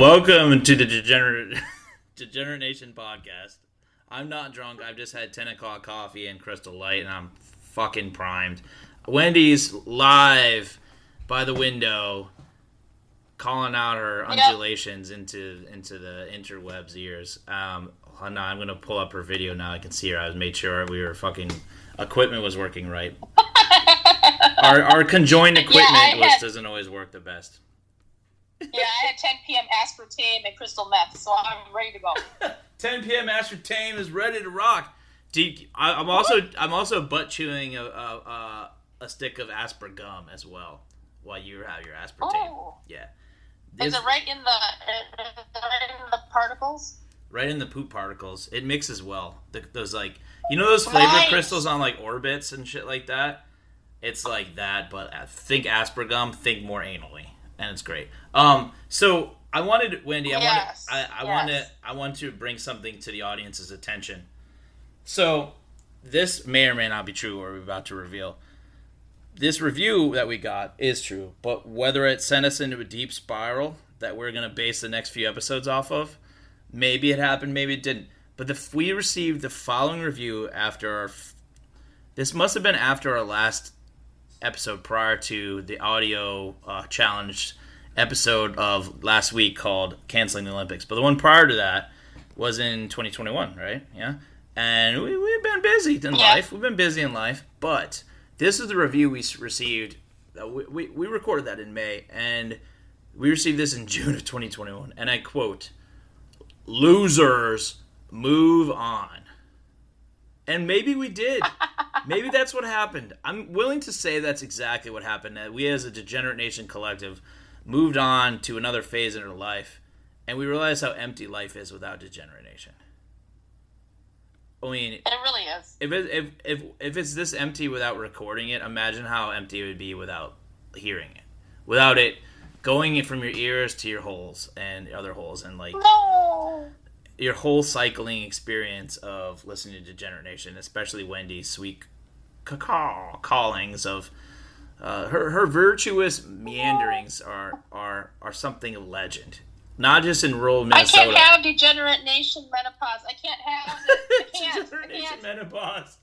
Welcome to the Degenerate Nation podcast. I'm not drunk. I've just had 10 o'clock coffee and Crystal Light, and I'm fucking primed. Wendy's live by the window, calling out her undulations into the interwebs ears. No, I'm going to pull up her video now. I can see her. I made sure we were fucking equipment was working right. Our conjoined equipment doesn't always work the best. Yeah, I had 10 p.m. aspartame and crystal meth, so I'm ready to go. 10 p.m. aspartame is ready to rock. I'm also butt chewing a stick of Asper gum as well while you have your aspartame. Oh. Yeah. Is it right in the particles? Right in the poop particles. It mixes well. Those those flavor crystals on like Orbits and shit like that. It's like that, but think Asper gum, think more anally. And it's great. So I wanted, Wendy, I want to bring something to the audience's attention. So this may or may not be true, or we're about to reveal. This review that we got is true, but whether it sent us into a deep spiral that we're going to base the next few episodes off of, maybe it happened, maybe it didn't. But we received the following review after this must have been after our last episode prior to the audio challenge episode of last week called Canceling the Olympics. But the one prior to that was in 2021, right? Yeah. And we've been busy in life. We've been busy in life. But this is the review we received. We recorded that in May. And we received this in June of 2021. And I quote, "Losers, move on." And maybe we did. Maybe that's what happened. I'm willing to say that's exactly what happened. That we as a Degenerate Nation collective moved on to another phase in our life, and we realized how empty life is without Degenerate Nation. I mean, it really is. If it's this empty without recording it, imagine how empty it would be without hearing it. Without it going from your ears to your holes and other holes, and your whole cycling experience of listening to Degenerate Nation, especially Wendy's sweet callings of her virtuous meanderings are something of legend. Not just in rural Minnesota. I can't have Degenerate Nation menopause. I can't have it. I can't. Degenerate Nation menopause.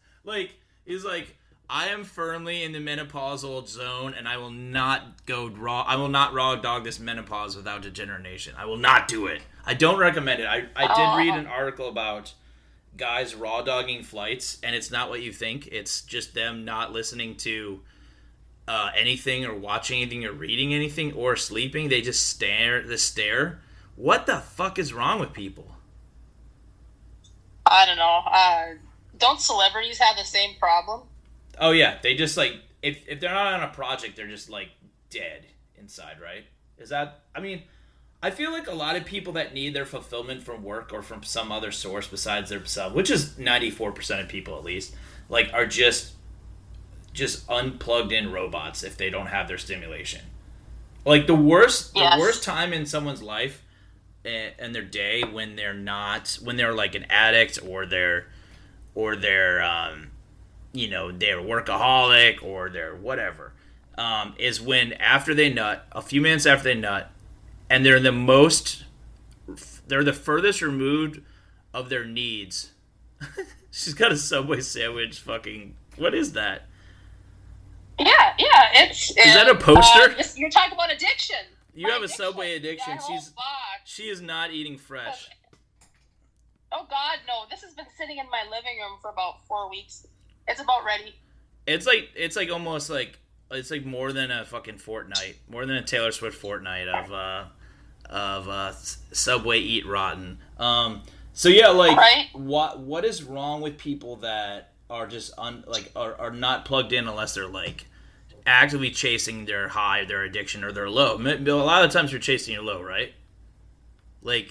He's like, I am firmly in the menopausal zone, and I will not go raw. I will not raw dog this menopause without Degenerate Nation. I will not do it. I don't recommend it. I did read an article about guys raw dogging flights, and it's not what you think. It's just them not listening to anything or watching anything or reading anything or sleeping. They just stare. What the fuck is wrong with people? I don't know. Don't celebrities have the same problem? Oh yeah, they just if they're not on a project, they're just dead inside, right? Is that? I mean, I feel like a lot of people that need their fulfillment from work or from some other source besides themselves, which is 94% of people at least, are just unplugged in robots if they don't have their stimulation. The worst time in someone's life and their day when they're an addict or they're they're workaholic or they're whatever, is when after they nut, a few minutes after they nut, and they're the furthest removed of their needs. She's got a Subway sandwich fucking, what is that? Yeah, is that a poster? You're talking about addiction. You have a Subway addiction. She is not eating fresh. Oh God, no! This has been sitting in my living room for about 4 weeks. It's about ready. It's almost more than a fucking fortnight, more than a Taylor Swift fortnight of Subway Eat Rotten. Right? What is wrong with people that are just are not plugged in unless they're actively chasing their high, their addiction, or their low? A lot of times you're chasing your low, right?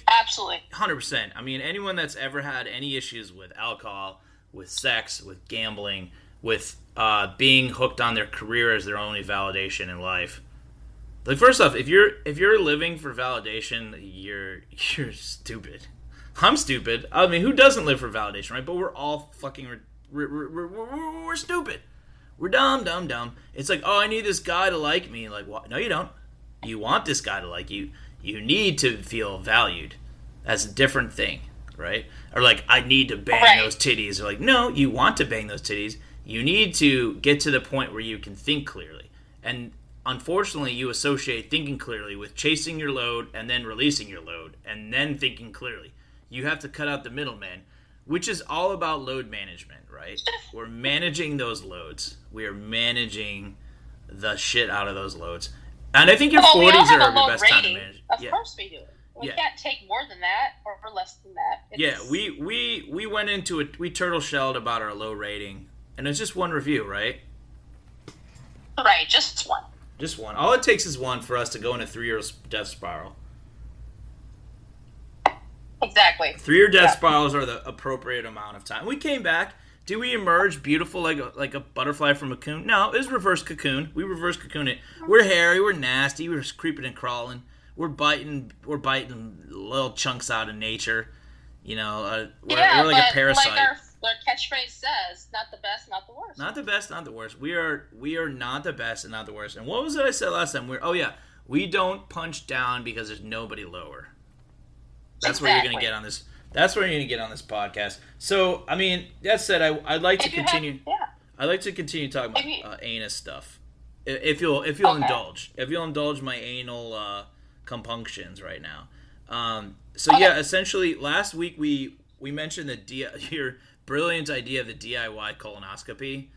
Absolutely. 100%. I mean, anyone that's ever had any issues with alcohol, with sex, with gambling, with being hooked on their career as their only validation in life. First off, if you're living for validation, you're stupid. I'm stupid. I mean, who doesn't live for validation, right? But we're all fucking we're stupid. We're dumb. It's oh, I need this guy to like me. What? No, you don't. You want this guy to like you. You need to feel valued. That's a different thing, right? Or like, I need to bang those titties. Or like, no, you want to bang those titties. You need to get to the point where you can think clearly. And unfortunately, you associate thinking clearly with chasing your load and then releasing your load and then thinking clearly. You have to cut out the middleman, which is all about load management, right? We're managing those loads. We are managing the shit out of those loads. And I think your 40s are your best time to manage. Of course we do. We can't take more than that or less than that. We went into it. We turtle shelled about our low rating, and it's just one review, right? Right, just one. Just one. All it takes is one for us to go in a 3-year death spiral. Exactly. 3-year death spirals are the appropriate amount of time. We came back. Did we emerge beautiful like a butterfly from a cocoon? No, it was reverse cocoon. We reverse cocoon it. We're hairy. We're nasty. We're creeping and crawling. We're biting little chunks out of nature. You know, we're like a parasite. Like our catchphrase says, not the best, not the worst. Not the best, not the worst. We are not the best and not the worst. And what was it I said last time? We don't punch down because there's nobody lower. That's where you're going to get on this. That's where you're going to get on this podcast. So, I mean, that said, I'd like to continue. I'd like to continue talking about anus stuff. If you'll indulge, my anal compunctions right now. Essentially, last week we mentioned your brilliant idea of the DIY colonoscopy,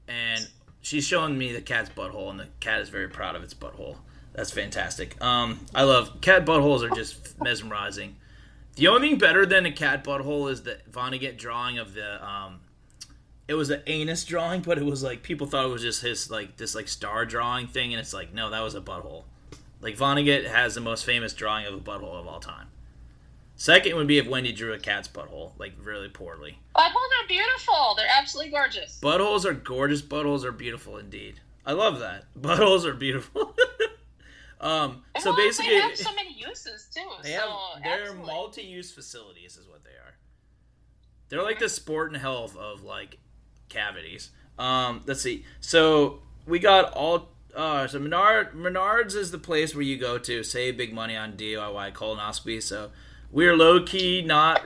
and she's showing me the cat's butthole, and the cat is very proud of its butthole. That's fantastic. I love cat buttholes are just mesmerizing. The only thing better than a cat butthole is the Vonnegut drawing of the it was an anus drawing, but it was like people thought it was just his like this like star drawing thing, and it's like no, that was a butthole. Like Vonnegut has the most famous drawing of a butthole of all time. Second would be if Wendy drew a cat's butthole, like really poorly. Buttholes are beautiful. They're absolutely gorgeous. Buttholes are gorgeous. Buttholes are beautiful indeed. I love that. Buttholes are beautiful. So basically, they have so many uses too. They're multi-use facilities, is what they are. They're like the sport and health of like cavities. Let's see. So we got all. So Menards is the place where you go to save big money on DIY colonoscopy. So we're low key not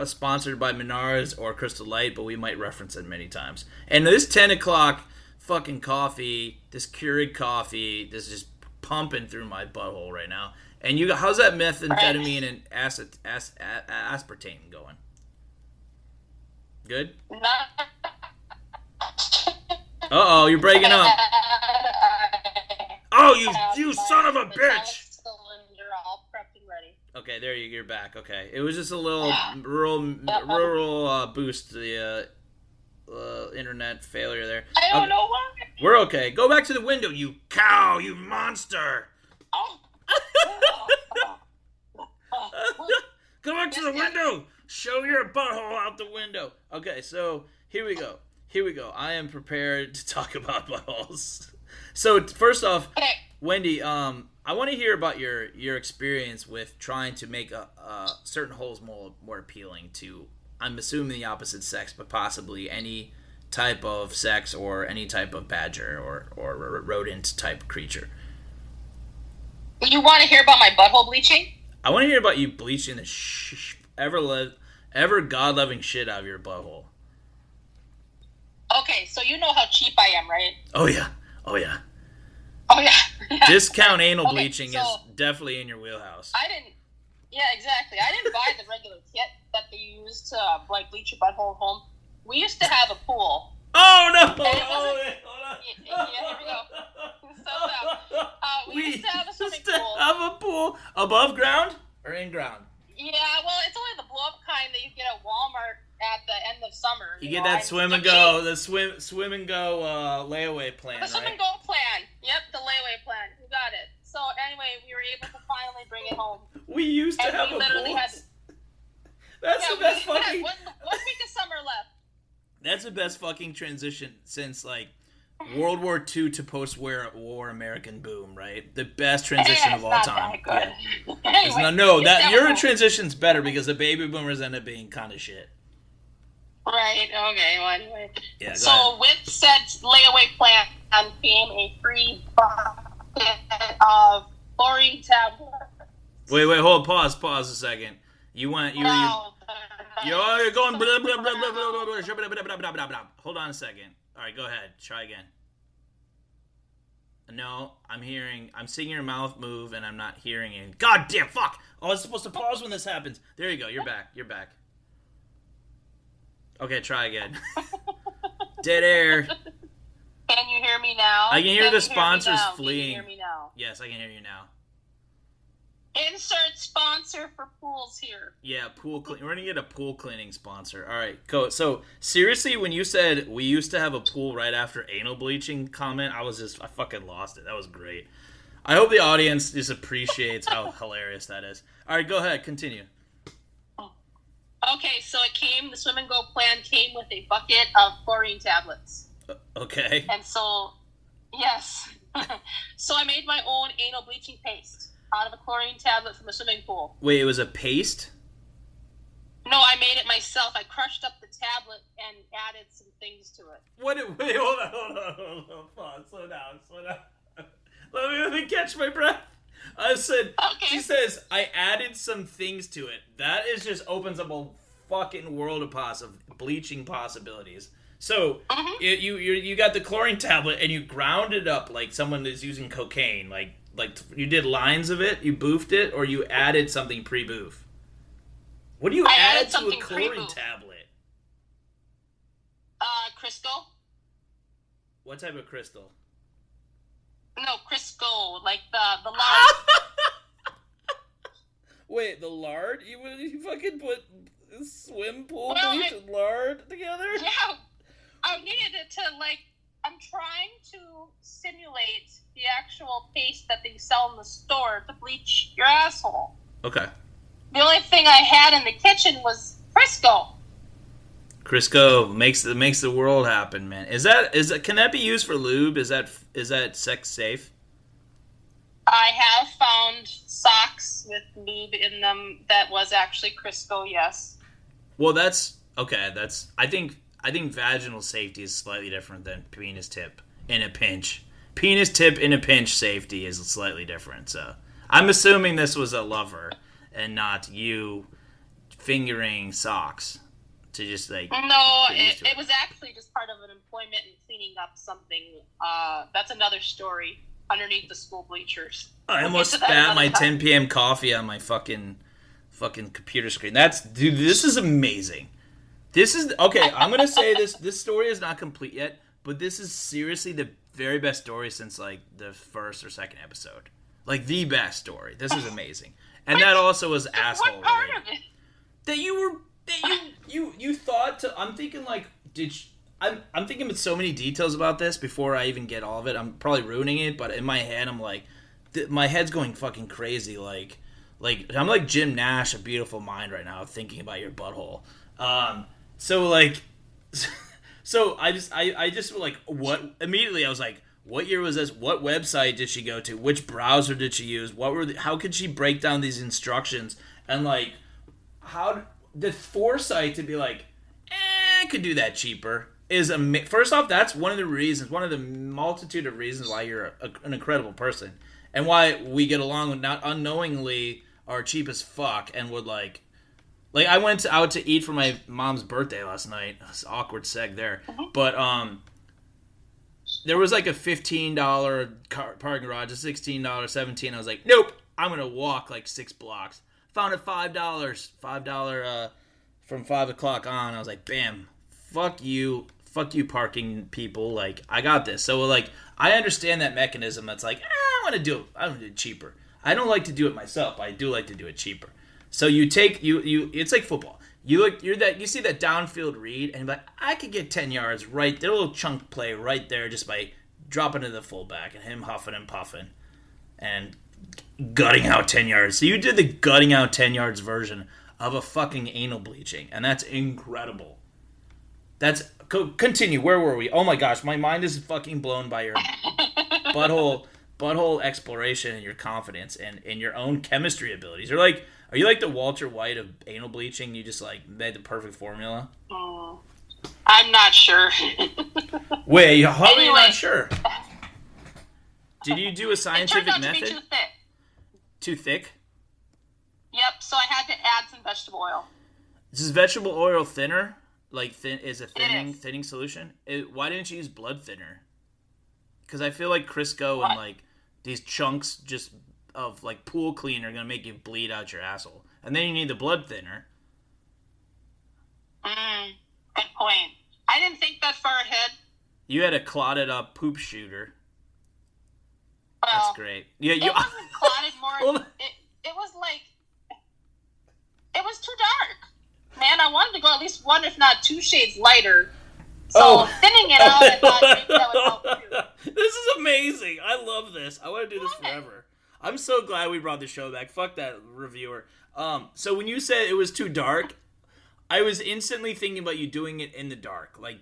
sponsored by Menards or Crystal Light, but we might reference it many times. And this 10 o'clock fucking coffee, this Keurig coffee, this is just pumping through my butthole right now. And how's that methamphetamine and aspartame going? Good? Uh-oh, you're breaking up. Oh, you son of a bitch! All prepped and ready. Okay, there you're back. Okay, it was just a little rural boost to the internet failure there. I don't know why. We're okay. Go back to the window, you cow, you monster. Oh. Go back to the window. Show your butthole out the window. Okay, so here we go. I am prepared to talk about buttholes. So first off, Wendy, I want to hear about your experience with trying to make certain holes more appealing to, I'm assuming the opposite sex, but possibly any type of sex or any type of badger or rodent type creature. You want to hear about my butthole bleaching? I want to hear about you bleaching the ever God-loving shit out of your butthole. Okay, so you know how cheap I am, right? Oh yeah. Discount anal bleaching is definitely in your wheelhouse. Yeah, exactly. I didn't buy the regular kit that they use to bleach your butthole at home. We used to have a pool. Oh no! Hold on. Yeah, here we go. We used to have a swimming pool. Have a pool above ground or in ground? Yeah, well, it's only the blow-up kind that you get at Walmart at the end of summer. You get that swim and go layaway plan, the swim and go plan. Yep, the layaway plan. You got it. So anyway, we were able to finally bring it home. We used to have a pool. That's the best fucking. One week of summer left. That's the best fucking transition since like World War II to post-war American boom, right? The best transition of all time. Yeah. Anyway, your transition's better because the baby boomers end up being kind of shit. Right. Okay. Well, anyway. Yeah. So with said layaway plan came a free bucket of chlorine tablet. Wait, hold, pause a second. You're going blah, blah, blah, blah, blah, blah. Hold on a second. All right, go ahead. Try again. No, I'm seeing your mouth move, and I'm not hearing it. God damn, fuck! Oh, I was supposed to pause when this happens. There you go. You're back. Okay, try again. Dead air. Can you hear me now? I can hear the sponsors fleeing. Can you hear me now? Yes, I can hear you now. Insert sponsor for pools here. Yeah, we're going to get a pool cleaning sponsor. All right, go. So, seriously, when you said we used to have a pool right after anal bleaching comment, I fucking lost it. That was great. I hope the audience just appreciates how hilarious that is. All right, go ahead. Continue. Okay, so the swim and go plan came with a bucket of chlorine tablets. Okay. And so, yes. So I made my own anal bleaching paste out of a chlorine tablet from a swimming pool. Wait, it was a paste? No, I made it myself. I crushed up the tablet and added some things to it. Wait, hold on. Pause. Slow down. Let me catch my breath. I said, okay. She says, I added some things to it. That just opens up a fucking world of bleaching possibilities. So, you got the chlorine tablet and you ground it up like someone is using cocaine. Like you did lines of it, you boofed it, or you added something pre-boof? What do you add to a chlorine tablet? Crisco. What type of crystal? No, Crisco, like the lard. Wait, the lard? You fucking put swim pool bleach and lard together? Yeah, I needed it to, I'm trying to simulate the actual paste that they sell in the store to bleach your asshole. Okay. The only thing I had in the kitchen was Crisco. Crisco makes the world happen, man. Can that be used for lube? Is that sex safe? I have found socks with lube in them that was actually Crisco, yes. Well, that's okay. I think vaginal safety is slightly different than penis tip in a pinch. Penis tip in a pinch safety is slightly different. So I'm assuming this was a lover and not you fingering socks. To just no, it was actually just part of an employment and cleaning up something. That's another story underneath the school bleachers. I almost spat my 10 p.m. coffee on my fucking computer screen. Dude, this is amazing. This is okay. I'm gonna say this. This story is not complete yet, but this is seriously the very best story since the first or second episode. The best story. This is amazing, and that also was asshole. What part of it? That you thought to. I'm thinking I'm thinking with so many details about this before I even get all of it. I'm probably ruining it, but in my head I'm my head's going fucking crazy. I'm like Jim Nash, A Beautiful Mind right now, thinking about your butthole. So I just what immediately I was like, what year was this? What website did she go to? Which browser did she use? How could she break down these instructions? And how the foresight to be I could do that cheaper is first off, that's one of the multitude of reasons why you're an incredible person and why we get along with not unknowingly are cheap as fuck and would I went out to eat for my mom's birthday last night. It's awkward seg there. But there was a $15 parking garage, a $16, $17. I was like, nope, I'm going to walk 6 blocks. Found it $5 from 5 o'clock on. I was like, bam, fuck you parking people. I got this. So I understand that mechanism. That's I want to do it cheaper. I don't like to do it myself, but I do like to do it cheaper. So you take it's like football. You see that downfield read and you're I could get 10 yards right there, a little chunk play right there just by dropping to the fullback and him huffing and puffing and gutting out 10 yards. So you did the gutting out 10 yards version of a fucking anal bleaching, and that's incredible. Continue. Where were we? Oh my gosh, my mind is fucking blown by your butthole exploration and your confidence and in your own chemistry abilities. Are you like the Walter White of anal bleaching? You just made the perfect formula? I'm not sure. Wait, how are you not sure? Did you do a scientific method? It turned out to be too thick. Too thick? Yep, so I had to add some vegetable oil. Is vegetable oil thinner? Like, is a It thinning solution? Why didn't you use blood thinner? Because I feel like Crisco What? and, like, these chunks just of, like, pool cleaner are going to make you bleed out your asshole. And then you need the blood thinner. Good point. I didn't think that far ahead. You had a clotted up poop shooter. Well, that's great. Yeah, it wasn't clotted more. It was like, it was too dark. Man, I wanted to go at least one, if not two shades lighter. So thinning it out, I thought maybe that would help too. This is amazing. I love this. I want to do this forever. I'm so glad we brought the show back. Fuck that reviewer. So when you said it was too dark, I was instantly thinking about you doing it in the dark, like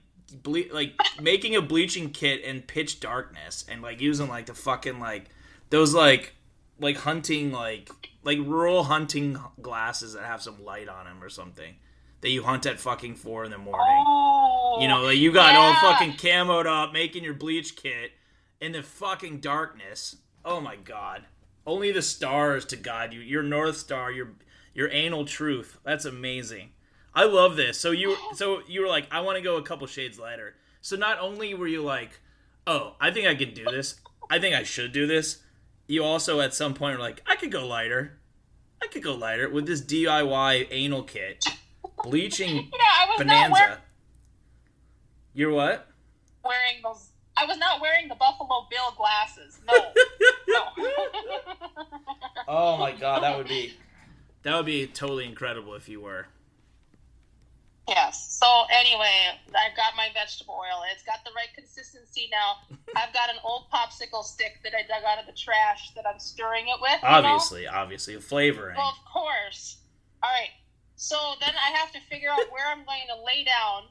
making a bleaching kit in pitch darkness, and like using like the fucking like those like hunting like rural hunting glasses that have some light on them or something that you hunt at fucking 4 a.m. You know, like you got all fucking camoed up, making your bleach kit in the fucking darkness. Oh my god! Only the stars to guide you. Your North Star, your anal truth. That's amazing. I love this. So you were like, I want to go a couple shades lighter. So not only were you like, oh, I think I can do this. I think I should do this. You also at some point were like, I could go lighter. With this DIY anal kit, bleaching bonanza. You're what? Wearing those. I was not wearing the Buffalo Bill glasses. No. Oh my god, that would be totally incredible if you were. Yes. So anyway, I've got my vegetable oil. It's got the right consistency now. I've got an old popsicle stick that I dug out of the trash that I'm stirring it with. Obviously, flavoring. Well, of course. All right. So then I have to figure out where I'm going to lay down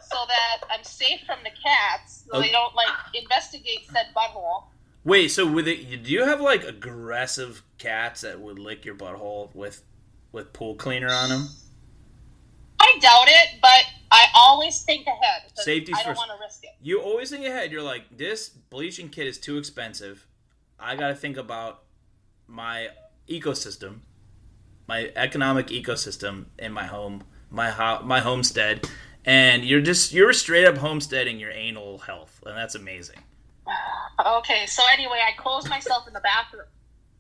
so that I'm safe from the cats, so they don't like investigate said butthole. Wait, so do you have like aggressive cats that would lick your butthole with pool cleaner on them? I doubt it, but I always think ahead. Safety's I don't first. want to risk it. You always think ahead. You're like, this bleaching kit is too expensive. I got to think about my ecosystem, my economic ecosystem in my home, my homestead, and you're straight up homesteading your anal health, and that's amazing. Okay, so anyway, I closed myself in the bathroom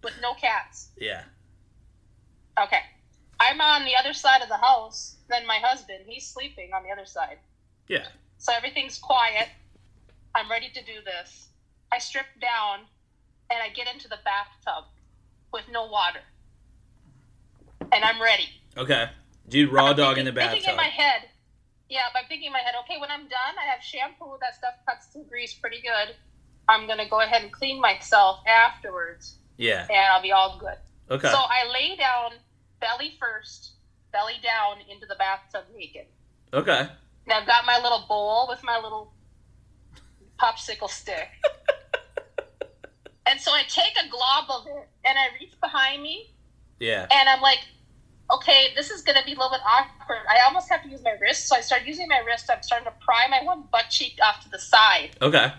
with no cats. Yeah. Okay. I'm on the other side of the house than my husband. He's sleeping on the other side. Yeah. So everything's quiet. I'm ready to do this. I strip down, and I get into the bathtub with no water. And I'm ready. Okay. Dude, raw dog in the bathtub. I'm thinking in my head, okay, when I'm done, I have shampoo. That stuff cuts through grease pretty good. I'm going to go ahead and clean myself afterwards. Yeah. And I'll be all good. Okay. So I lay down belly first, belly down into the bathtub naked. Okay. And I've got my little bowl with my little popsicle stick. And so I take a glob of it, and I reach behind me. Yeah. And I'm like, okay, this is going to be a little bit awkward. I almost have to use my wrist. So I start using my wrist. I'm starting to pry my one butt cheek off to the side. Okay.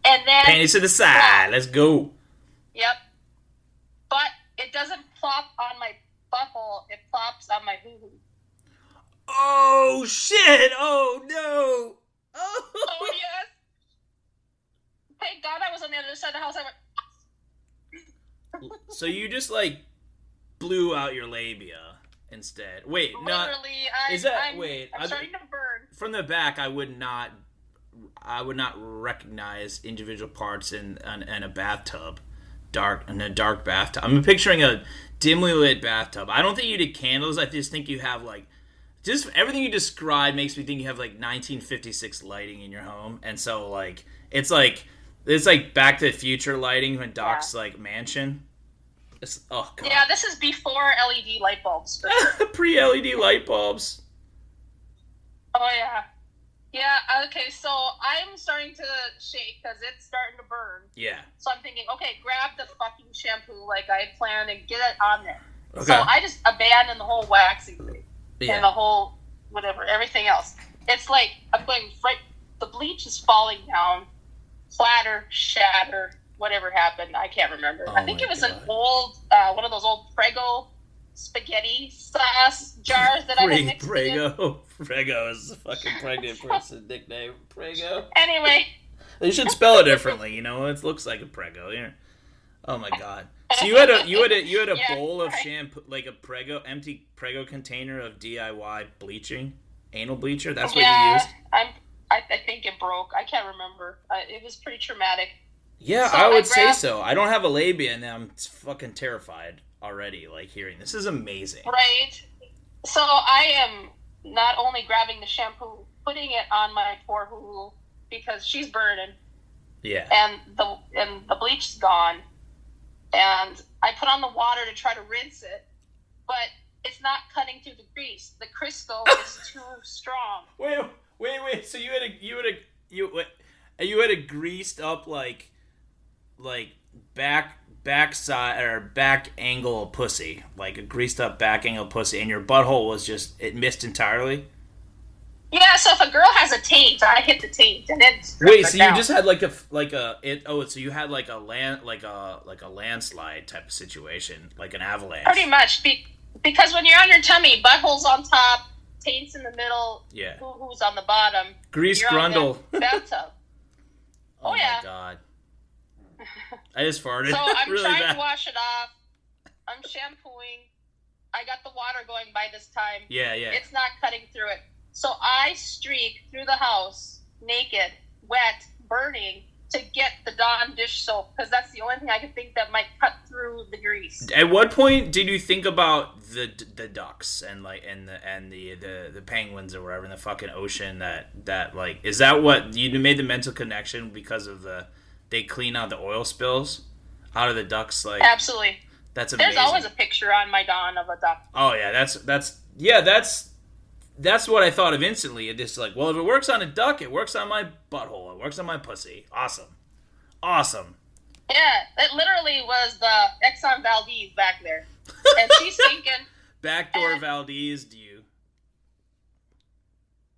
And then... panties to the side. Let's go. Yep. But it doesn't plop on my butthole. It plops on my hoo-hoo. Oh, shit. Oh, no. Oh, yes. Thank God I was on the other side of the house. I went... So you just, like, blew out your labia instead. Wait, literally, I'm starting to burn. From the back, I would not recognize individual parts in a bathtub, in a dark bathtub. I'm picturing a dimly lit bathtub. I don't think you did candles. I just think you have like, just everything you described makes me think you have like 1956 lighting in your home, and so like it's like Back to the Future lighting when Doc's like mansion. Oh god. Yeah, this is before LED light bulbs. Pre-LED light bulbs. Oh yeah. Yeah, okay, so I'm starting to shake because it's starting to burn. Yeah. So I'm thinking, okay, grab the fucking shampoo like I had planned and get it on there. Okay. So I just abandoned the whole waxing thing. Yeah. And the whole, whatever, everything else. It's like, I'm going right, the bleach is falling down, clatter, shatter, whatever happened. I can't remember. Oh I think it was God. an old, one of those old Prego spaghetti sauce jars that I had mixed Prego. Prego is a fucking pregnant person nickname. Prego. Anyway. They should spell it differently, you know. It looks like a Prego. Yeah. Oh my God. So you had a bowl of shampoo, like a empty Prego container of DIY bleaching, anal bleacher. That's what you used. I think it broke. I can't remember. It was pretty traumatic. Yeah, so I would say so. I don't have a labia, and I'm fucking terrified already. Like hearing this is amazing. Right. So I am not only grabbing the shampoo, putting it on my poor Hulu because she's burning. Yeah. And the bleach is gone. And I put on the water to try to rinse it, but it's not cutting through the grease. The Crisco is too strong. Wait. So you had a greased up like backside or back angle pussy, like a greased up back angle pussy, and your butthole was just it missed entirely. Yeah, so if a girl has a taint, I hit the taint, and then wait. So you just had so you had like a landslide type of situation, like an avalanche. Pretty much, because when you're on your tummy, butthole's on top, taint's in the middle, yeah, who's on the bottom. Grease grundle. Bathtub. Oh yeah. My God. I just farted. So I'm really trying bad. to wash it off. I'm shampooing. I got the water going by this time. Yeah. It's not cutting through it. So I streak through the house, naked, wet, burning, to get the Dawn dish soap, because that's the only thing I could think that might cut through the grease. At what point did you think about the ducks and the penguins or whatever in the fucking ocean? That like, is that what you made the mental connection because of they clean out the oil spills out of the ducks? Like, absolutely. That's amazing. There's always a picture on my Dawn of a duck. Oh yeah, that's what I thought of instantly. It's just like, well, if it works on a duck, it works on my butthole. It works on my pussy. Awesome. Yeah, it literally was the Exxon Valdez back there. And she's thinking... Backdoor Valdez, do you?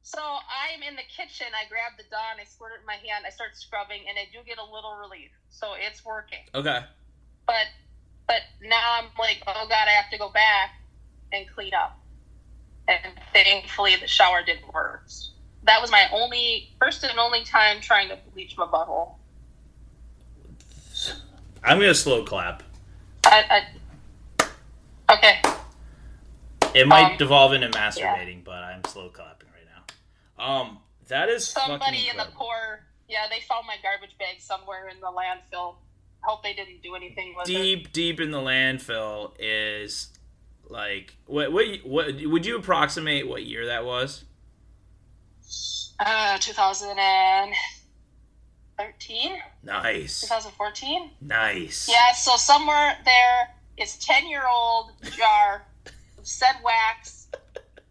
So I'm in the kitchen. I grab the Dawn. I squirt it in my hand. I start scrubbing, and I do get a little relief. So it's working. Okay. But now I'm like, oh, God, I have to go back and clean up. And thankfully, the shower didn't work. That was my first and only time trying to bleach my butthole. I'm going to slow clap. Okay. It might devolve into masturbating, but I'm slow clapping right now. That is somebody in the poor... Yeah, they found my garbage bag somewhere in the landfill. Hope they didn't do anything with it. Deep in the landfill is... Like, what would you approximate what year that was? 2013. Nice. 2014. Nice. Yeah, so somewhere there is 10-year-old jar of said wax,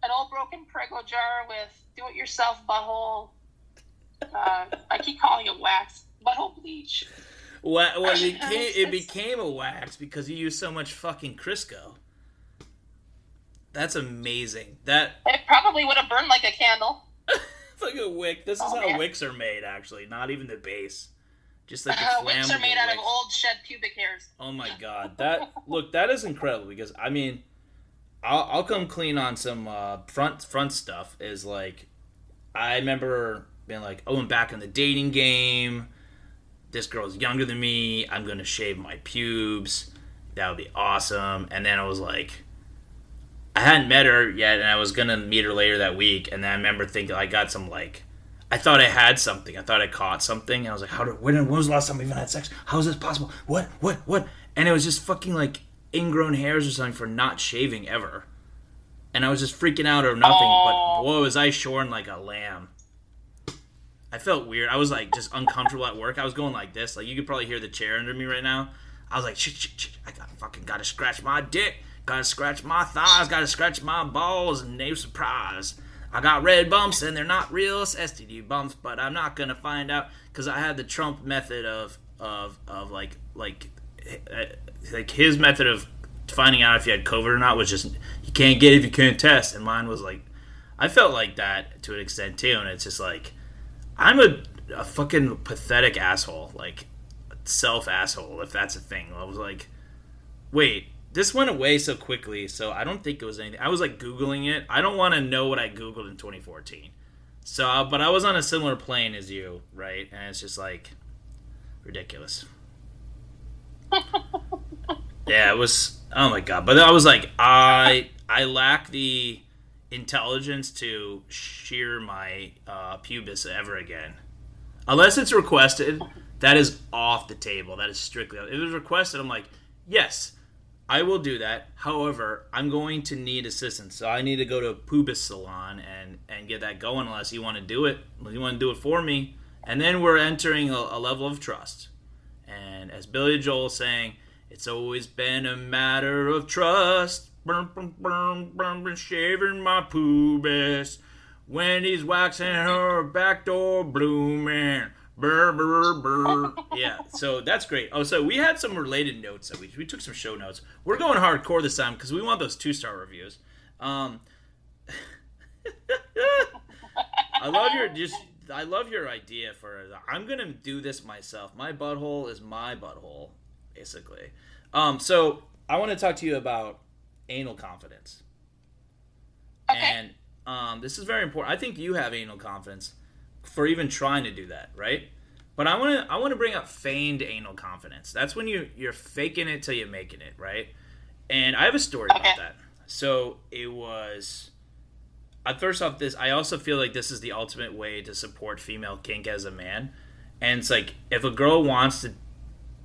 an old broken Prego jar with do-it-yourself butthole. I keep calling it wax. Butthole bleach. Well, it became a wax because you used so much fucking Crisco. That's amazing. It probably would have burned like a candle. It's like a wick. This is how wicks are made, actually. Not even the base. Just like the flammable wicks are made out of old shed pubic hairs. Oh my God. That is incredible because, I mean, I'll come clean on some front stuff. Is like, I remember being like, oh, I'm back in the dating game. This girl's younger than me. I'm going to shave my pubes. That would be awesome. And then I was like... I hadn't met her yet, and I was going to meet her later that week, and then I remember thinking I got some, like... I thought I had something. I thought I caught something, and I was like, when was the last time we even had sex? How is this possible? What? And it was just fucking, like, ingrown hairs or something for not shaving ever. And I was just freaking out or nothing, but boy, was I shorn like a lamb. I felt weird. I was, like, just uncomfortable at work. I was going like this. Like, you could probably hear the chair under me right now. I was like, shit. I gotta scratch my dick. Gotta scratch my thighs, gotta scratch my balls, and no surprise. I got red bumps, and they're not real STD bumps, but I'm not gonna find out, because I had the Trump method of his method of finding out if you had COVID or not was just, you can't get it if you can't test, and mine was like, I felt like that to an extent too, and it's just like, I'm a fucking pathetic asshole, like, self asshole, if that's a thing. I was like, wait, this went away so quickly, so I don't think it was anything. I was like Googling it. I don't want to know what I Googled in 2014. So, but I was on a similar plane as you, right? And it's just like ridiculous. Yeah, it was. Oh my god! But I was like, I lack the intelligence to shear my pubis ever again, unless it's requested. That is off the table. That is strictly. If it was requested, I'm like, yes, I will do that. However, I'm going to need assistance, so I need to go to a pubis salon and get that going. Unless you want to do it, you want to do it for me, and then we're entering a level of trust. And as Billy Joel saying, it's always been a matter of trust. Been shaving my pubis when he's waxing her back door blooming. Brr, brr, brr. Yeah, so that's great. Oh, so we had some related notes that we took some show notes. We're going hardcore this time because we want those 2-star reviews. I love your idea for. I'm gonna do this myself. My butthole is my butthole, basically. So I want to talk to you about anal confidence. Okay. And this is very important. I think you have anal confidence for even trying to do that, right? But I want to bring up feigned anal confidence. That's when you're faking it till you're making it, right? And I have a story about that. So it was. First off, I also feel like this is the ultimate way to support female kink as a man. And it's like, if a girl wants to,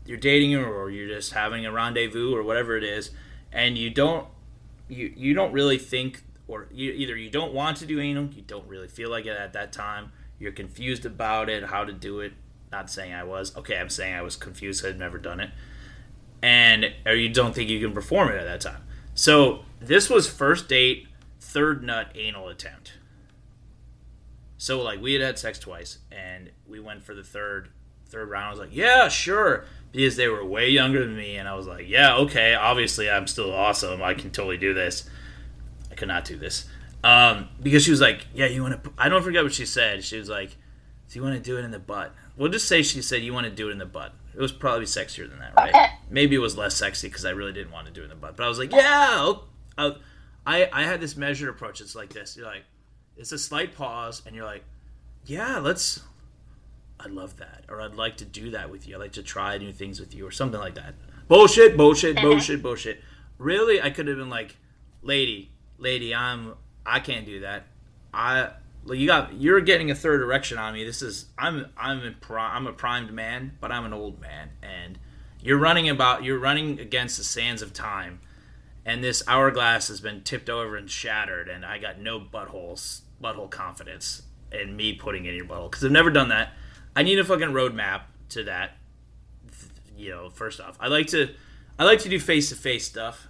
you're dating her or you're just having a rendezvous or whatever it is, and you don't really think, or either you don't want to do anal, you don't really feel like it at that time, you're confused about it, how to do it. Not saying I was. Okay, I'm saying I was confused. I'd never done it. Or you don't think you can perform it at that time. So this was first date, third nut anal attempt. So like we had sex twice, and we went for the third round. I was like, yeah, sure, because they were way younger than me, and I was like, yeah, okay, obviously I'm still awesome. I can totally do this. I could not do this. Because she was like, yeah, you want to... I don't forget what she said. She was like, do you want to do it in the butt? We'll just say she said, you want to do it in the butt. It was probably sexier than that, right? Okay. Maybe it was less sexy because I really didn't want to do it in the butt. But I was like, yeah. I had this measured approach. It's like this. You're like, it's a slight pause, and you're like, yeah, I'd love that. Or I'd like to do that with you. I'd like to try new things with you or something like that. Bullshit. Really, I could have been like, lady, I can't do that. You're getting a third erection on me. I'm a primed man, but I'm an old man, and you're running against the sands of time, and this hourglass has been tipped over and shattered, and I got no butthole confidence in me putting it in your butthole because I've never done that. I need a fucking roadmap to that. First off, I like to do face-to-face stuff.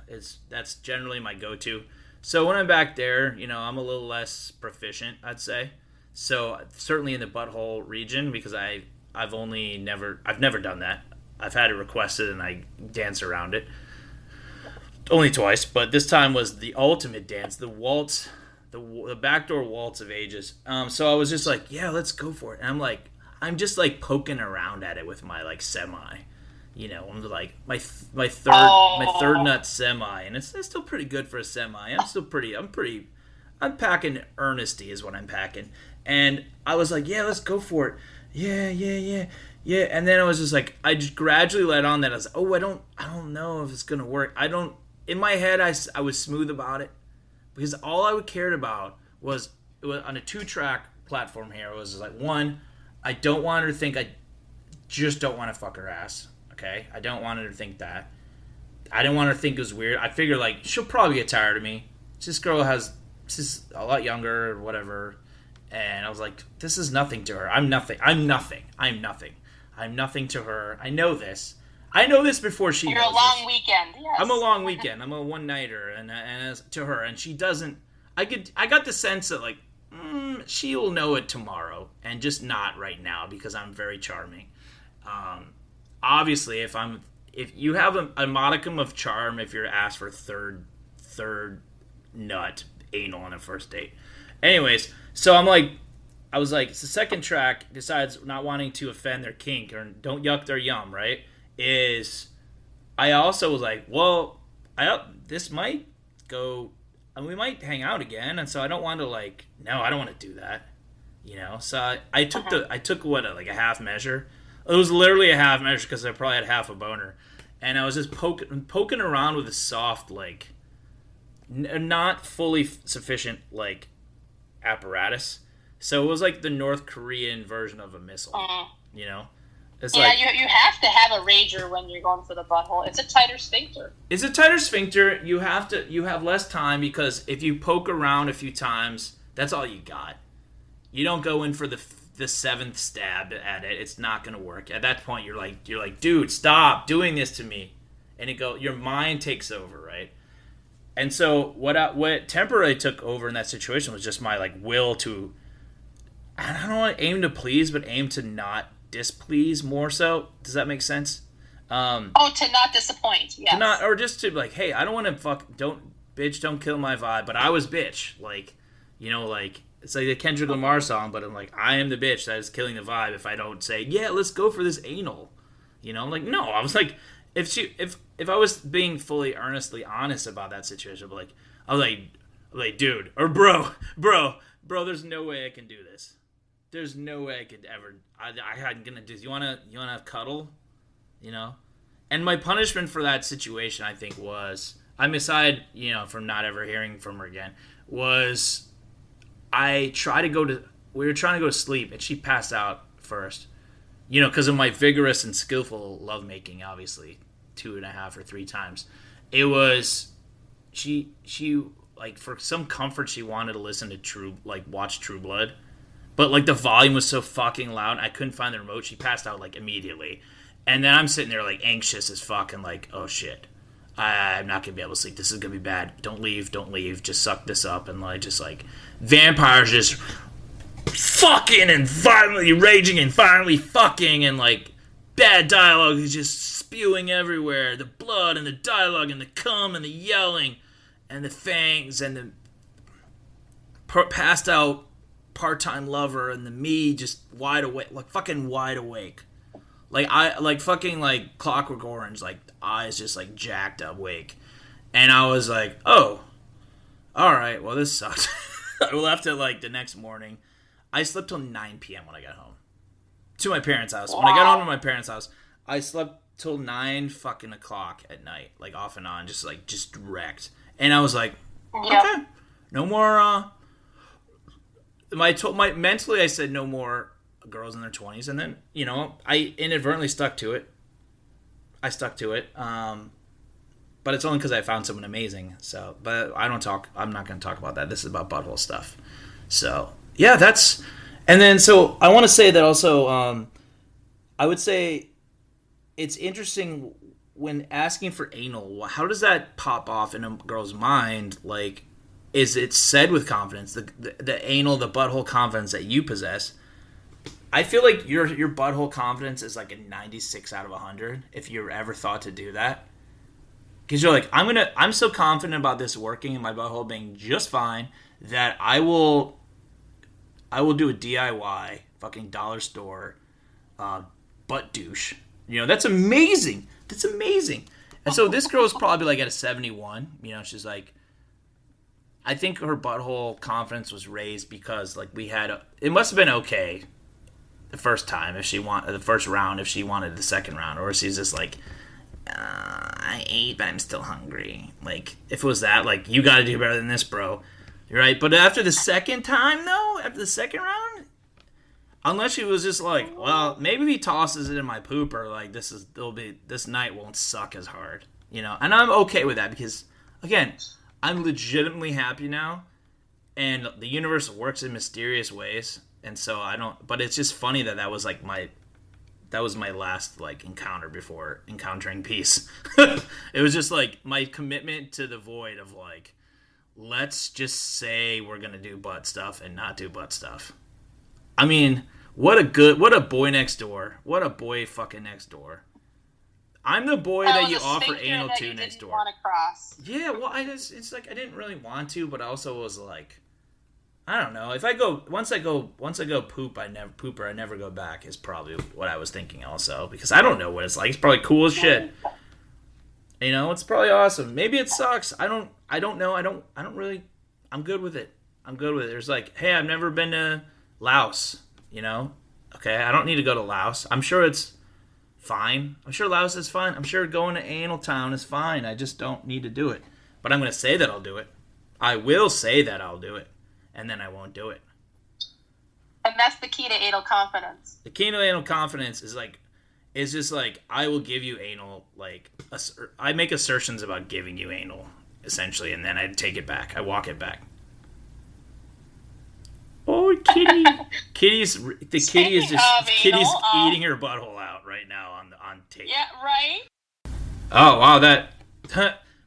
That's generally my go-to. So when I'm back there, I'm a little less proficient, I'd say. So certainly in the butthole region, because I've never done that. I've had it requested and I dance around it. Only twice, but this time was the ultimate dance, the waltz, the backdoor waltz of ages. So I was just like, yeah, let's go for it. And I'm just like poking around at it with my like semi. I'm like my third nut semi, and it's still pretty good for a semi. I'm packing earnesty is what I'm packing, and I was like, yeah, let's go for it, yeah. And then I was just like, I just gradually let on that I was like, oh, I don't know if it's gonna work. In my head, I was smooth about it because all I cared about was on a 2-track platform here. It was like, one, I don't want her to think I just don't want to fuck her ass. Okay, I don't want her to think that. I didn't want her to think it was weird. I figured like she'll probably get tired of me. This girl she's a lot younger or whatever, and I was like, this is nothing to her. I'm nothing to her. I know this before she. You're a long weekend. Yes. I'm a long weekend. I'm a one-nighter, and as to her, and she doesn't. I got the sense that like she will know it tomorrow, and just not right now because I'm very charming. Obviously, if you have a modicum of charm, if you're asked for third nut anal on a first date. Anyways, so I'm like, I was like, it's the second track decides not wanting to offend their kink or don't yuck their yum, right? Is I also was like, well, this might go, and we might hang out again, and so I don't want to like, no, I don't want to do that, So I took what like a half measure. It was literally a half measure because I probably had half a boner, and I was just poking around with a soft like, not fully sufficient like apparatus. So it was like the North Korean version of a missile, It's like, you have to have a rager when you're going for the butthole. It's a tighter sphincter. It's a tighter sphincter. You have less time because if you poke around a few times, that's all you got. You don't go in for the seventh stab at it. It's not gonna work. At that point, you're like, dude, stop doing this to me, and your mind takes over, right? And so what temporarily took over in that situation was just my like will to, I don't want to aim to please, but aim to not displease more so. Does that make sense? To not disappoint, yes. Or just to like, hey, I don't want to don't kill my vibe, but I was bitch. Like, like, it's like the Kendrick Lamar song, but I'm like, I am the bitch that is killing the vibe if I don't say, yeah, let's go for this anal. Like, no, I was like, if I was being fully earnestly honest about that situation, but I was like, dude, or bro, there's no way I can do this. There's no way I could ever. I'm gonna do. You wanna have cuddle, And my punishment for that situation, I think, was aside, from not ever hearing from her again, was we were trying to go to sleep, and she passed out first, because of my vigorous and skillful lovemaking, obviously 2.5 or 3 times. It was she like for some comfort she wanted to listen to watch True Blood. But, like, the volume was so fucking loud, I couldn't find the remote. She passed out, like, immediately. And then I'm sitting there, like, anxious as fuck and, like, oh, shit. I'm not going to be able to sleep. This is going to be bad. Don't leave. Just suck this up. And, like, just, like, vampires just fucking and violently raging and finally fucking. And, like, bad dialogue is just spewing everywhere. The blood and the dialogue and the cum and the yelling and the fangs and the passed out part-time lover and the me just wide awake, like fucking wide awake, like fucking like Clockwork Orange, like eyes just like jacked up awake. And I was like, oh, all right, well, this sucks. I left it like the next morning. I slept till 9 p.m. when I got home to my parents' house. When I got home to my parents' house, I slept till 9 fucking o'clock at night, like off and on, just wrecked. And I was like, okay, no more. Mentally I said no more girls in their 20s, and then I inadvertently stuck to it. But it's only because I found someone amazing. So, but I'm not going to talk about that. This is about butthole stuff. So yeah, and then so I want to say that also. I would say it's interesting when asking for anal. How does that pop off in a girl's mind? Like, is it said with confidence, the anal, the butthole confidence that you possess? I feel like your butthole confidence is like a 96 out of 100 if you're ever thought to do that. Because you're like, I'm so confident about this working and my butthole being just fine that I will do a DIY fucking dollar store butt douche. That's amazing. That's amazing. And so this girl's probably like at a 71. She's like, I think her butthole confidence was raised because like it must have been okay the first time the first round if she wanted the second round, or she's just like, I ate but I'm still hungry. Like if it was that, like, you got to do better than this, bro. You're right. But after the second time though, after the second round, unless she was just like, well, maybe if he tosses it in my pooper, like this night won't suck as hard, and I'm okay with that because again, I'm legitimately happy now, and the universe works in mysterious ways, and so I don't. But it's just funny that was like my last like encounter before encountering peace. It was just like my commitment to the void of like, let's just say we're gonna do butt stuff and not do butt stuff. I mean, what a boy next door. What a boy fucking next door. I'm the boy that you offer anal to next door. Want to cross. Yeah, well, it's like I didn't really want to, but I also was like, I don't know. If once I go poop, I never go back is probably what I was thinking also, because I don't know what it's like. It's probably cool as shit. You know, it's probably awesome. Maybe it sucks. I don't know. I don't really, I'm good with it. There's like, hey, I've never been to Laos, you know? Okay, I don't need to go to Laos. I'm sure it's fine. I'm sure Laos is fine. I'm sure going to Anal Town is fine. I just don't need to do it. But I'm going to say that I'll do it. I will say that I'll do it. And then I won't do it. And that's the key to anal confidence. The key to anal confidence is just like, I will give you anal, like, I make assertions about giving you anal, essentially, and then I take it back. I walk it back. Oh, kitty. Kitty is just eating her butthole out right now on tape. Yeah, right? Oh, wow,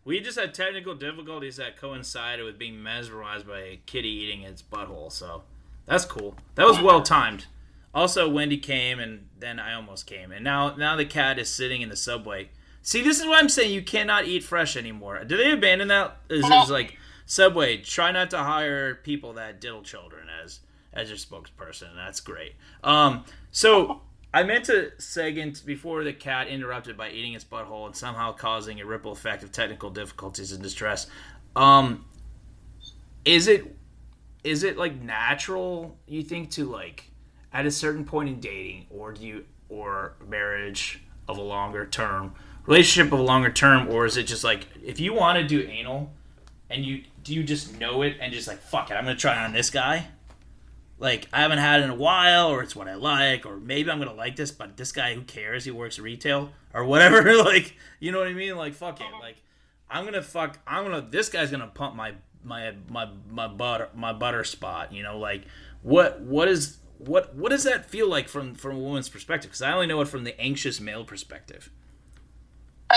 we just had technical difficulties that coincided with being mesmerized by a kitty eating its butthole, so that's cool. That was well timed. Also, Wendy came, and then I almost came, and now the cat is sitting in the subway. See, this is why I'm saying you cannot eat fresh anymore. Do they abandon that? It's like, Subway, try not to hire people that diddle children as your spokesperson. That's great. So I meant to seg before the cat interrupted by eating its butthole and somehow causing a ripple effect of technical difficulties and distress. Is it like natural, you think, to like at a certain point in dating or marriage of a longer term, relationship of a longer term, or is it just like if you want to do anal and do you just know it and just like, fuck it, I'm gonna try it on this guy? Like, I haven't had it in a while, or it's what I like, or maybe I'm gonna like this, but this guy, who cares? He works retail or whatever. Like, you know what I mean? Like, fuck it. Like, this guy's gonna pump my butter spot. You know, like, what does that feel like from a woman's perspective? Because I only know it from the anxious male perspective.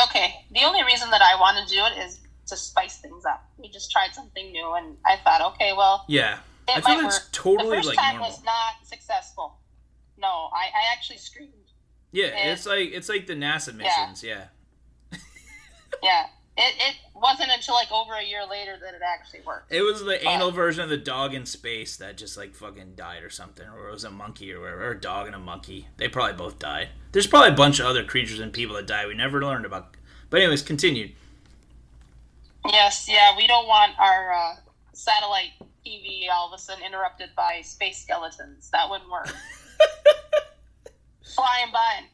Okay, the only reason that I want to do it is to spice things up. We just tried something new, and I thought, okay, well, yeah. I feel like it's totally the first like time normal. was not successful. No, I actually screamed. Yeah, it's like the NASA missions. Yeah. Yeah. It wasn't until like over a year later that it actually worked. It was the anal version of the dog in space that just like fucking died or something, or it was a monkey or whatever, or a dog and a monkey. They probably both died. There's probably a bunch of other creatures and people that died we never learned about. But anyways, continued. Yes, yeah, we don't want our satellite TV all of a sudden interrupted by space skeletons. That wouldn't work. Flying by.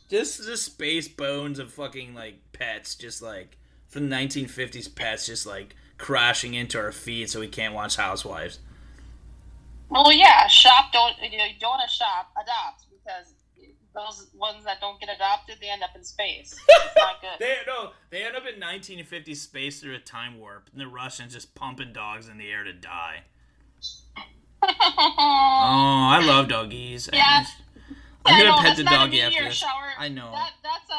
Just space bones of fucking like pets, just like from the 1950s pets, just like crashing into our feed so we can't watch Housewives. Well, yeah, you don't want to shop, adopt, because those ones that don't get adopted, they end up in space. It's not good. They end up in 1950s space through a time warp, and the Russians just pumping dogs in the air to die. Oh, I love doggies. Yeah. I'm gonna pet the doggy after this. Shower. I know. That's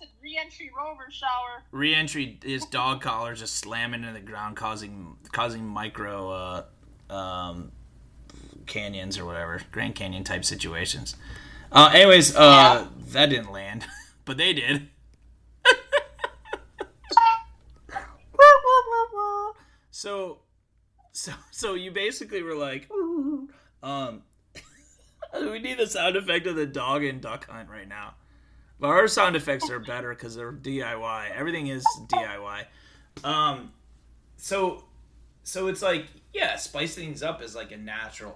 a re-entry rover shower. Re-entry is dog collars just slamming into the ground, causing micro canyons or whatever, Grand Canyon type situations. Anyways, that didn't land, but they did. So you basically were like, we need the sound effect of the dog and duck hunt right now. But our sound effects are better because they're DIY. Everything is DIY. So it's like, yeah, spice things up is like a natural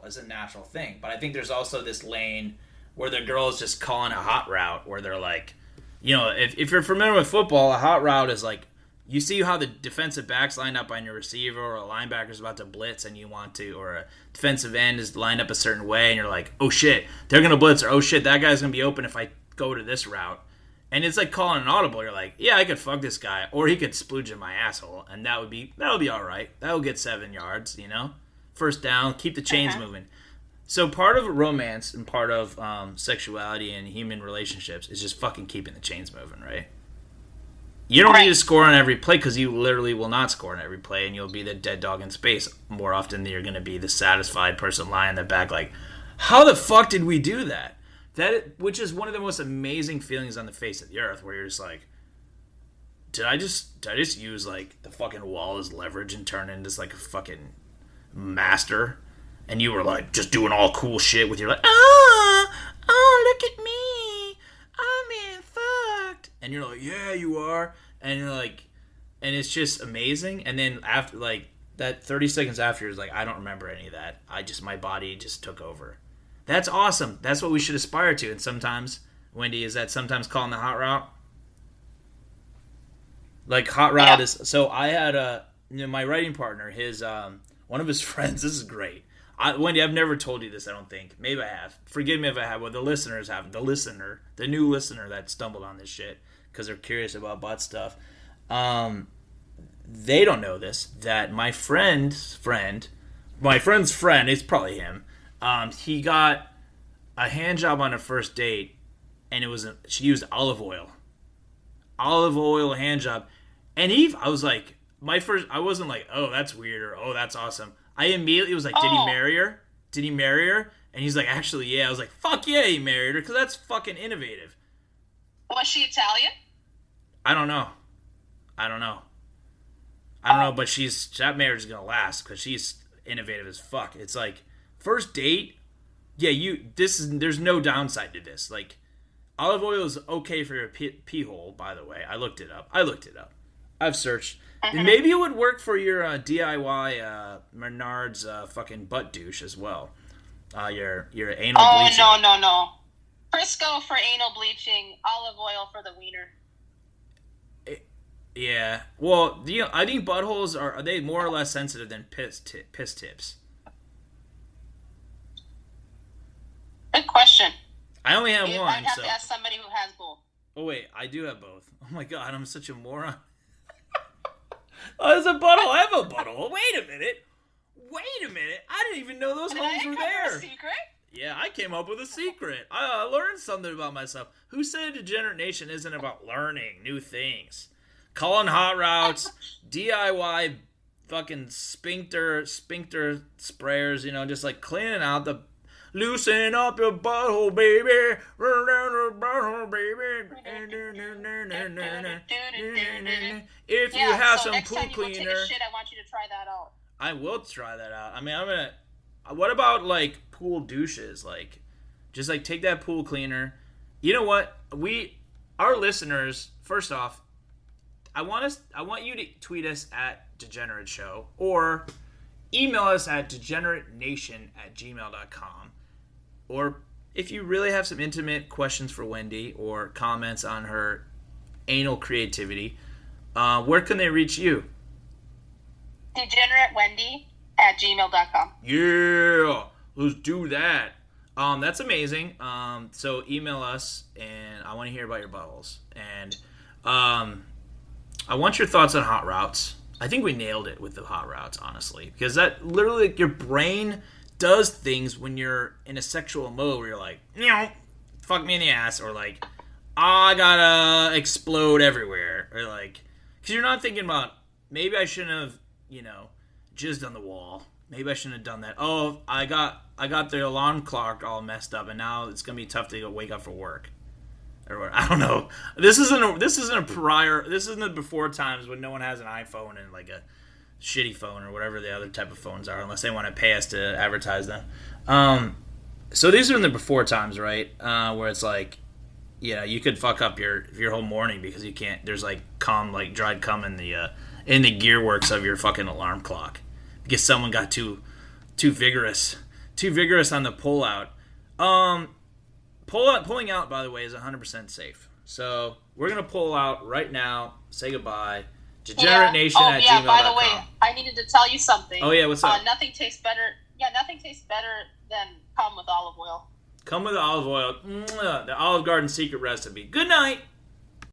thing. But I think there's also this lane where the girl is just calling a hot route, where they're like, you know, if you're familiar with football, a hot route is like, you see how the defensive back's lined up on your receiver, or a linebacker's about to blitz and you want to, or a defensive end is lined up a certain way and you're like, oh shit, they're going to blitz, or oh shit, that guy's going to be open if I go to this route. And it's like calling an audible. You're like, yeah, I could fuck this guy, or he could splooge in my asshole, and that would be all right. That will get 7 yards, you know? First down, keep the chains moving. So part of romance and part of sexuality and human relationships is just fucking keeping the chains moving, right? You don't need to score on every play, because you literally will not score on every play, and you'll be the dead dog in space more often than you're going to be the satisfied person lying in the back like, how the fuck did we do that? Which is one of the most amazing feelings on the face of the earth, where you're just like, did I just use like the fucking wall as leverage and turn into just like a fucking master? and you were like just doing all cool shit with your like, look at me, I'm being fucked, and you're like, yeah, you are, and you're like, and it's just amazing. And then after like that 30 seconds after, it's like, I don't remember any of that. My body just took over. That's awesome. That's what we should aspire to. And sometimes, Wendy, is that sometimes calling the hot route? Like hot route is. So I had my writing partner. His one of his friends. This is great. Wendy, I've never told you this. I don't think. Maybe I have. Forgive me if I have. Well, the listeners have. The new listener that stumbled on this shit because they're curious about butt stuff. They don't know this. That my friend's friend, it's probably him. He got a hand job on a first date, and she used olive oil hand job, and I was like, I wasn't like, oh, that's weird, or oh, that's awesome. I immediately was like, did he marry her? And he's like, actually, yeah. I was like, fuck yeah, he married her, because that's fucking innovative. Was she Italian? I don't know, but that marriage is gonna last because she's innovative as fuck. It's like first date, yeah. There's no downside to this. Like, olive oil is okay for your pee hole. By the way, I looked it up. I've searched. Mm-hmm. Maybe it would work for your DIY Menard's fucking butt douche as well. Your anal bleaching. Oh no. Crisco for anal bleaching, olive oil for the wiener. Yeah. Well, I think buttholes are they more or less sensitive than piss tips? Good question. I only have one. I'd have to ask somebody who has both. Oh wait, I do have both. Oh my god, I'm such a moron. Oh, there's a butthole. I have a butthole. Wait a minute. I didn't even know those holes were there. A secret? Yeah, I came up with a secret. I learned something about myself. Who said Degenerate Nation isn't about learning new things? Calling hot routes, DIY fucking sphincter sprayers, just like cleaning out loosen up your butthole, baby. Run down the butthole, baby. If you have some pool cleaner. Next time you go take a shit, I want you to try that out. I will try that out. I mean, what about like pool douches? Like, just like take that pool cleaner. You know what? Our listeners, first off, I want you to tweet us at Degenerate Show or email us at degeneratenation@gmail.com. Or if you really have some intimate questions for Wendy or comments on her anal creativity, where can they reach you? DegenerateWendy@gmail.com. Yeah, let's do that. That's amazing. So email us, and I want to hear about your buttholes. And I want your thoughts on hot routes. I think we nailed it with the hot routes, honestly, because that literally your brain does things when you're in a sexual mode where you're like, fuck me in the ass, or like, I gotta explode everywhere, or like, because you're not thinking about maybe I shouldn't have, jizzed on the wall. Maybe I shouldn't have done that. Oh, I got the alarm clock all messed up, and now it's gonna be tough to go wake up for work. Or I don't know. This isn't the before times when no one has an iPhone and like a shitty phone or whatever the other type of phones are, unless they want to pay us to advertise them. So these are in the before times, right? Where it's like, you could fuck up your whole morning because you can't. There's like dried cum in the gearworks of your fucking alarm clock because someone got too vigorous on the pull out. Pulling out, by the way, is 100% safe. So we're gonna pull out right now. Say goodbye. DegenerateNation@gmail.com. By the way, I needed to tell you something. Oh yeah, what's up? Nothing tastes better. Yeah, nothing tastes better than cum with olive oil. Come with olive oil. The Olive Garden secret recipe. Good night.